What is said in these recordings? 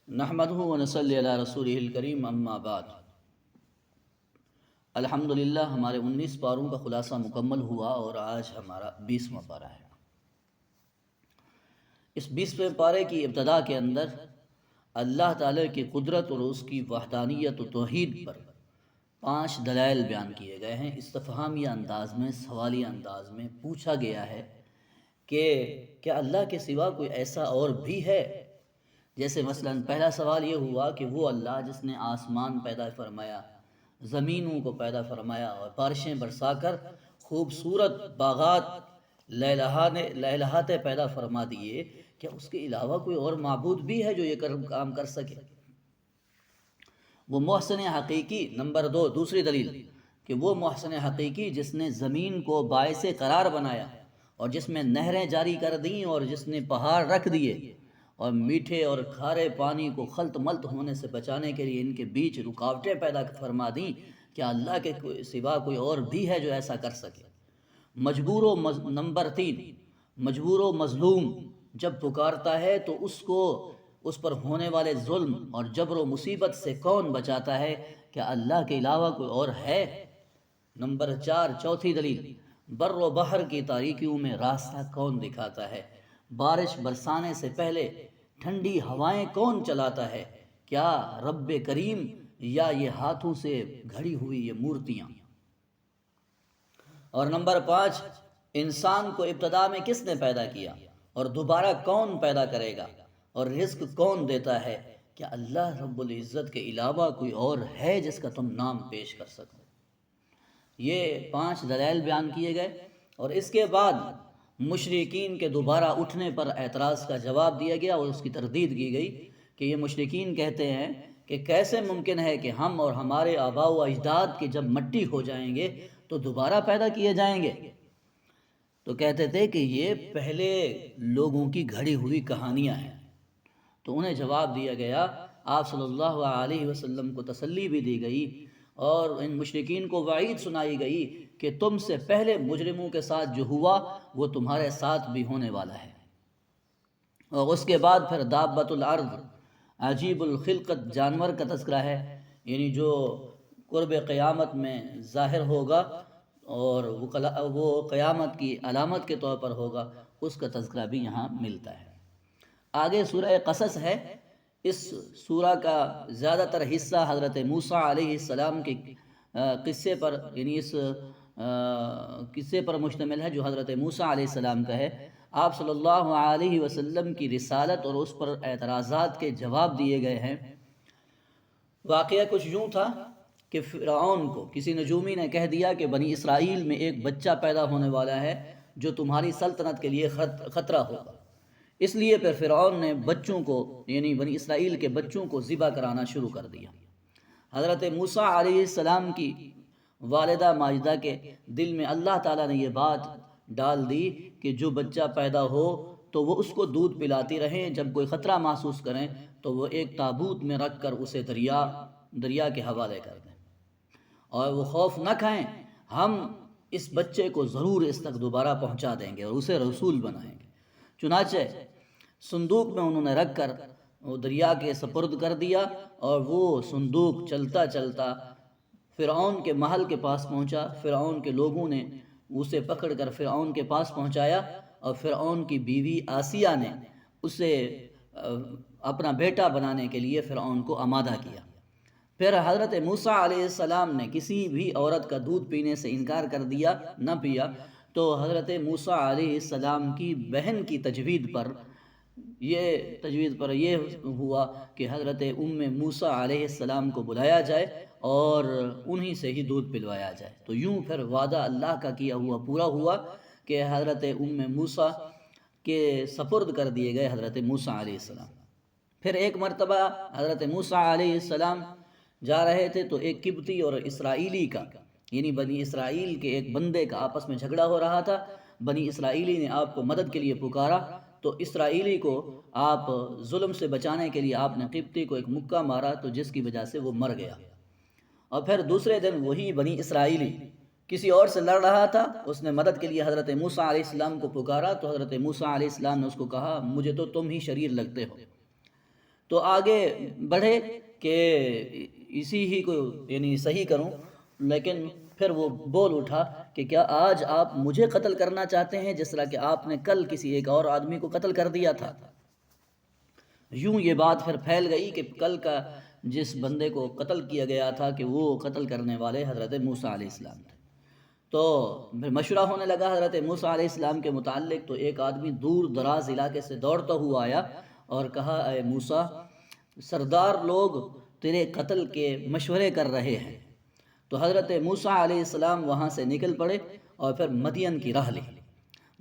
نحمدہ ونصلی علی رسولہ الکریم اما بعد۔ الحمدللہ ہمارے 19 پاروں کا خلاصہ مکمل ہوا اور آج ہمارا 20واں پارہ ہے۔ اس 20ویں پارے کی ابتدا کے اندر اللہ تعالی کی قدرت اور اس کی وحدانیت و توحید پر 5 دلائل بیان کیے گئے ہیں۔ استفہامیہ انداز میں، سوالیہ انداز میں پوچھا گیا ہے کہ کیا اللہ کے سوا کوئی ایسا اور بھی ہے؟ جیسے مثلا پہلا سوال یہ ہوا کہ وہ اللہ جس نے آسمان پیدا فرمایا، زمینوں کو پیدا فرمایا اور بارشیں برسا کر خوبصورت باغات لہلہاتے پیدا فرما دیے، کیا اس کے علاوہ کوئی اور معبود بھی ہے جو یہ کام کر سکے؟ وہ محسن حقیقی۔ نمبر 2، دوسری دلیل کہ وہ محسن حقیقی جس نے زمین کو باعث قرار بنایا اور جس میں نہریں جاری کر دیں اور جس نے پہاڑ رکھ دیے اور میٹھے اور کھارے پانی کو خلط ملط ہونے سے بچانے کے لیے ان کے بیچ رکاوٹیں پیدا فرما دیں، کیا اللہ کے سوا کوئی اور بھی ہے جو ایسا کر سکے؟ نمبر 3، مجبور و مظلوم جب پکارتا ہے تو اس پر ہونے والے ظلم اور جبر و مصیبت سے کون بچاتا ہے؟ کیا اللہ کے علاوہ کوئی اور ہے؟ نمبر 4، چوتھی دلیل، بر و بحر کی تاریکیوں میں راستہ کون دکھاتا ہے؟ بارش برسانے سے پہلے ٹھنڈی ہوائیں کون چلاتا ہے؟ کیا رب کریم یا یہ ہاتھوں سے گھڑی ہوئی یہ مورتیاں؟ اور نمبر 5، انسان کو ابتدا میں کس نے پیدا کیا اور دوبارہ کون پیدا کرے گا اور رزق کون دیتا ہے؟ کیا اللہ رب العزت کے علاوہ کوئی اور ہے جس کا تم نام پیش کر سکو؟ یہ 5 دلائل بیان کیے گئے اور اس کے بعد مشرکین کے دوبارہ اٹھنے پر اعتراض کا جواب دیا گیا اور اس کی تردید کی گئی کہ یہ مشرکین کہتے ہیں کہ کیسے ممکن ہے کہ ہم اور ہمارے آباء و اجداد کی جب مٹی ہو جائیں گے تو دوبارہ پیدا کیے جائیں گے؟ تو کہتے تھے کہ یہ پہلے لوگوں کی گھڑی ہوئی کہانیاں ہیں۔ تو انہیں جواب دیا گیا، آپ صلی اللہ علیہ وسلم کو تسلی بھی دی گئی اور ان مشرکین کو وعید سنائی گئی کہ تم سے پہلے مجرموں کے ساتھ جو ہوا وہ تمہارے ساتھ بھی ہونے والا ہے۔ اور اس کے بعد پھر دابۃ الارض، عجیب الخلقت جانور کا تذکرہ ہے، یعنی جو قرب قیامت میں ظاہر ہوگا اور وہ قیامت کی علامت کے طور پر ہوگا، اس کا تذکرہ بھی یہاں ملتا ہے۔ آگے سورہ قصص ہے۔ اس سورہ کا زیادہ تر حصہ حضرت موسیٰ علیہ السلام کے قصے پر، یعنی اس قصے پر مشتمل ہے جو حضرت موسیٰ علیہ السلام کا ہے۔ آپ صلی اللہ علیہ وسلم کی رسالت اور اس پر اعتراضات کے جواب دیے گئے ہیں۔ واقعہ کچھ یوں تھا کہ فرعون کو کسی نجومی نے کہہ دیا کہ بنی اسرائیل میں ایک بچہ پیدا ہونے والا ہے جو تمہاری سلطنت کے لیے خطرہ ہوگا۔ اس لیے پھر فرعون نے بچوں کو، یعنی بنی اسرائیل کے بچوں کو ذبح کرانا شروع کر دیا۔ حضرت موسیٰ علیہ السلام کی والدہ ماجدہ کے دل میں اللہ تعالیٰ نے یہ بات ڈال دی کہ جو بچہ پیدا ہو تو وہ اس کو دودھ پلاتی رہیں، جب کوئی خطرہ محسوس کریں تو وہ ایک تابوت میں رکھ کر اسے دریا کے حوالے کر دیں اور وہ خوف نہ کھائیں، ہم اس بچے کو ضرور اس تک دوبارہ پہنچا دیں گے اور اسے رسول بنائیں گے۔ چنانچہ صندوق میں انہوں نے رکھ کر وہ دریا کے سپرد کر دیا اور وہ صندوق چلتا چلتا فرعون کے محل کے پاس پہنچا۔ فرعون کے لوگوں نے اسے پکڑ کر فرعون کے پاس پہنچایا اور فرعون کی بیوی آسیہ نے اسے اپنا بیٹا بنانے کے لیے فرعون کو آمادہ کیا۔ پھر حضرت موسیٰ علیہ السلام نے کسی بھی عورت کا دودھ پینے سے انکار کر دیا، نہ پیا، تو حضرت موسیٰ علیہ السلام کی بہن کی تجوید پر یہ ہوا کہ حضرت موسیٰ علیہ السلام کو بلایا جائے اور انہی سے ہی دودھ پلوایا جائے۔ تو یوں پھر وعدہ اللہ کا کیا ہوا پورا ہوا کہ حضرت موسیٰ کے سپرد کر دیے گئے حضرت موسیٰ علیہ السلام۔ پھر ایک مرتبہ حضرت موسیٰ علیہ السلام جا رہے تھے تو ایک قبطی اور اسرائیلی کا، یعنی بنی اسرائیل کے ایک بندے کا آپس میں جھگڑا ہو رہا تھا۔ بنی اسرائیلی نے آپ کو مدد کے لیے پکارا تو اسرائیلی کو آپ ظلم سے بچانے کے لیے آپ نے قبطی کو ایک مکہ مارا، تو جس کی وجہ سے وہ مر گیا۔ اور پھر دوسرے دن وہی بنی اسرائیلی کسی اور سے لڑ رہا تھا، اس نے مدد کے لیے حضرت موسیٰ علیہ السلام کو پکارا تو حضرت موسیٰ علیہ السلام نے اس کو کہا، مجھے تو تم ہی شریر لگتے ہو۔ تو آگے بڑھے کہ اسی ہی کو یعنی صحیح کروں، لیکن پھر وہ بول اٹھا کہ کیا آج آپ مجھے قتل کرنا چاہتے ہیں جس طرح کہ آپ نے کل کسی ایک اور آدمی کو قتل کر دیا تھا؟ یوں یہ بات پھر پھیل گئی کہ کل کا جس بندے کو قتل کیا گیا تھا کہ وہ قتل کرنے والے حضرت موسیٰ علیہ السلام تھے۔ تو پھر مشورہ ہونے لگا حضرت موسیٰ علیہ السلام کے متعلق، تو ایک آدمی دور دراز علاقے سے دوڑتا ہوا آیا اور کہا اے موسیٰ، سردار لوگ تیرے قتل کے مشورے کر رہے ہیں۔ تو حضرت موسیٰ علیہ السلام وہاں سے نکل پڑے اور پھر مدین کی راہ لی۔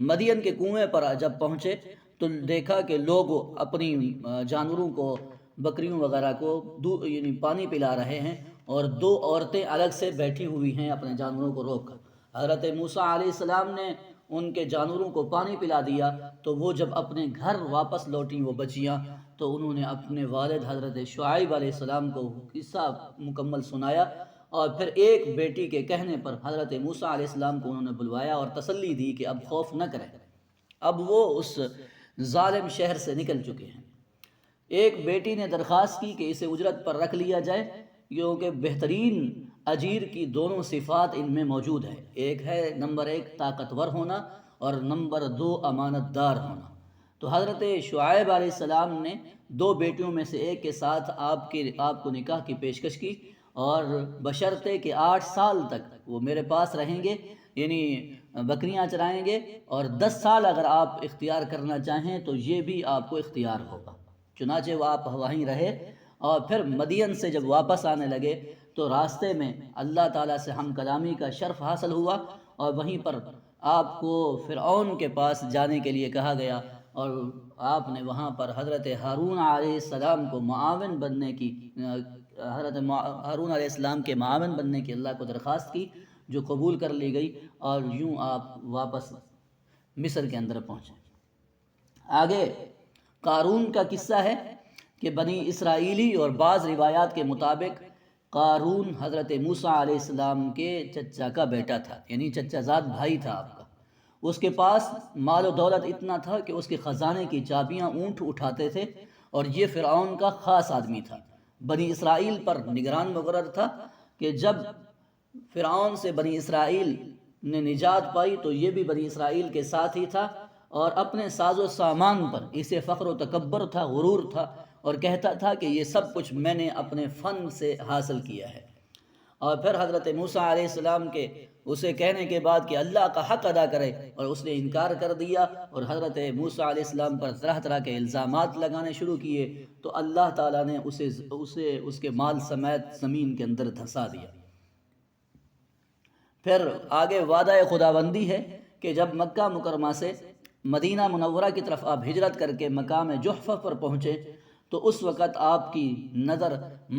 مدین کے کنویں پر جب پہنچے تو دیکھا کہ لوگ اپنی جانوروں کو، بکریوں وغیرہ کو یعنی پانی پلا رہے ہیں، اور دو عورتیں الگ سے بیٹھی ہوئی ہیں اپنے جانوروں کو روک کر۔ حضرت موسیٰ علیہ السلام نے ان کے جانوروں کو پانی پلا دیا، تو وہ جب اپنے گھر واپس لوٹیں وہ بچیاں، تو انہوں نے اپنے والد حضرت شعیب علیہ السلام کو قصہ مکمل سنایا، اور پھر ایک بیٹی کے کہنے پر حضرت موسیٰ علیہ السلام کو انہوں نے بلوایا اور تسلی دی کہ اب خوف نہ کریں، اب وہ اس ظالم شہر سے نکل چکے ہیں۔ ایک بیٹی نے درخواست کی کہ اسے اجرت پر رکھ لیا جائے، کیونکہ بہترین اجیر کی دونوں صفات ان میں موجود ہے، ایک ہے نمبر 1 طاقتور ہونا، اور نمبر 2 امانت دار ہونا۔ تو حضرت شعیب علیہ السلام نے 2 بیٹیوں میں سے ایک کے ساتھ آپ کو نکاح کی پیشکش کی، اور بشرطے کہ 8 سال تک وہ میرے پاس رہیں گے، یعنی بکریاں چرائیں گے، اور 10 سال اگر آپ اختیار کرنا چاہیں تو یہ بھی آپ کو اختیار ہوگا۔ چنانچہ وہ آپ وہیں رہے، اور پھر مدین سے جب واپس آنے لگے تو راستے میں اللہ تعالیٰ سے ہم کلامی کا شرف حاصل ہوا، اور وہیں پر آپ کو فرعون کے پاس جانے کے لیے کہا گیا، اور آپ نے وہاں پر حضرت ہارون علیہ السلام کو معاون بننے کی، حضرت ہارون علیہ السلام کے معاون بننے کی اللہ کو درخواست کی، جو قبول کر لی گئی، اور یوں آپ واپس مصر کے اندر پہنچے۔ آگے قارون کا قصہ ہے کہ بنی اسرائیلی اور بعض روایات کے مطابق قارون حضرت موسیٰ علیہ السلام کے چچا کا بیٹا تھا، یعنی چچا زاد بھائی تھا آپ کا۔ اس کے پاس مال و دولت اتنا تھا کہ اس کے خزانے کی چابیاں اونٹ اٹھاتے تھے، اور یہ فرعون کا خاص آدمی تھا، بنی اسرائیل پر نگران مقرر تھا، کہ جب فرعون سے بنی اسرائیل نے نجات پائی تو یہ بھی بنی اسرائیل کے ساتھ ہی تھا، اور اپنے ساز و سامان پر اسے فخر و تکبر تھا، غرور تھا، اور کہتا تھا کہ یہ سب کچھ میں نے اپنے فن سے حاصل کیا ہے۔ اور پھر حضرت موسیٰ علیہ السلام کے اسے کہنے کے بعد کہ اللہ کا حق ادا کرے، اور اس نے انکار کر دیا، اور حضرت موسیٰ علیہ السلام پر طرح طرح کے الزامات لگانے شروع کیے، تو اللہ تعالیٰ نے اسے اس کے مال سمیت زمین کے اندر دھسا دیا۔ پھر آگے وعدہ خداوندی ہے کہ جب مکہ مکرمہ سے مدینہ منورہ کی طرف آپ ہجرت کر کے مقام جحفہ پر پہنچے، تو اس وقت آپ کی نظر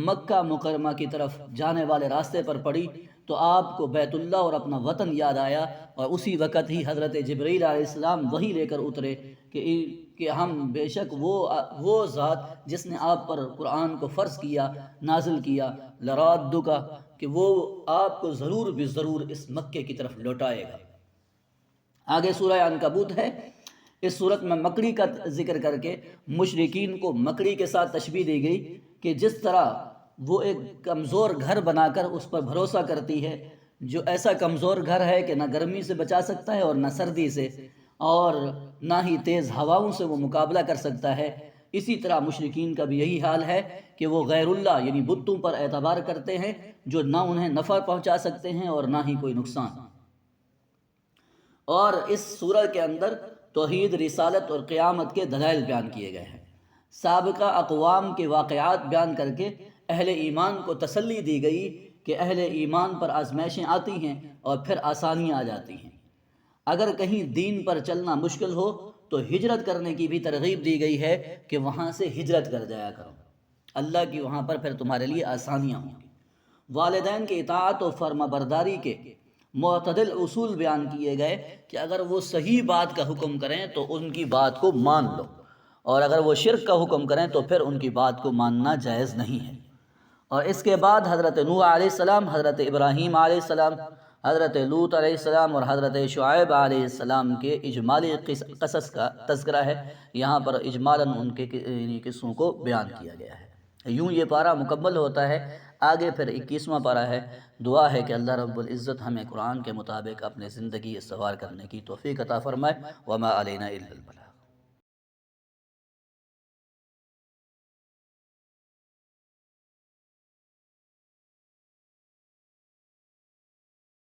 مکہ مکرمہ کی طرف جانے والے راستے پر پڑی، تو آپ کو بیت اللہ اور اپنا وطن یاد آیا، اور اسی وقت ہی حضرت جبرائیل علیہ السلام وہی لے کر اترے کہ ہم بے شک وہ ذات جس نے آپ پر قرآن کو فرض کیا، نازل کیا، لرادک، کہ وہ آپ کو ضرور بضرور اس مکے کی طرف لوٹائے گا۔ آگے سورہ عنکبوت ہے۔ اس صورت میں مکڑی کا ذکر کر کے مشرکین کو مکڑی کے ساتھ تشبیہ دی گئی کہ جس طرح وہ ایک کمزور گھر بنا کر اس پر بھروسہ کرتی ہے، جو ایسا کمزور گھر ہے کہ نہ گرمی سے بچا سکتا ہے اور نہ سردی سے، اور نہ ہی تیز ہواؤں سے وہ مقابلہ کر سکتا ہے، اسی طرح مشرکین کا بھی یہی حال ہے کہ وہ غیر اللہ یعنی بتوں پر اعتبار کرتے ہیں، جو نہ انہیں نفع پہنچا سکتے ہیں اور نہ ہی کوئی نقصان۔ اور اس سورہ کے اندر توحید، رسالت اور قیامت کے دلائل بیان کیے گئے ہیں۔ سابقہ اقوام کے واقعات بیان کر کے اہل ایمان کو تسلی دی گئی کہ اہل ایمان پر آزمائشیں آتی ہیں اور پھر آسانیاں آ جاتی ہیں۔ اگر کہیں دین پر چلنا مشکل ہو تو ہجرت کرنے کی بھی ترغیب دی گئی ہے کہ وہاں سے ہجرت کر جایا کرو، اللہ کی وہاں پر پھر تمہارے لیے آسانیاں ہوں گی۔ والدین کی اطاعت و فرما برداری کے معتدل اصول بیان کیے گئے کہ اگر وہ صحیح بات کا حکم کریں تو ان کی بات کو مان لو، اور اگر وہ شرک کا حکم کریں تو پھر ان کی بات کو ماننا جائز نہیں ہے۔ اور اس کے بعد حضرت نوح علیہ السلام، حضرت ابراہیم علیہ السلام، حضرت لوط علیہ السلام اور حضرت شعیب علیہ السلام کے اجمالی قصص کا تذکرہ ہے، یہاں پر اجمالاً ان کے قصوں کو بیان کیا گیا ہے۔ یوں یہ پارہ مکمل ہوتا ہے، آگے پھر 21واں پارہ ہے۔ دعا ہے کہ اللہ رب العزت ہمیں قرآن کے مطابق اپنے زندگی استوار کرنے کی توفیق عطا فرمائے۔ وما علینا الا البلاغ۔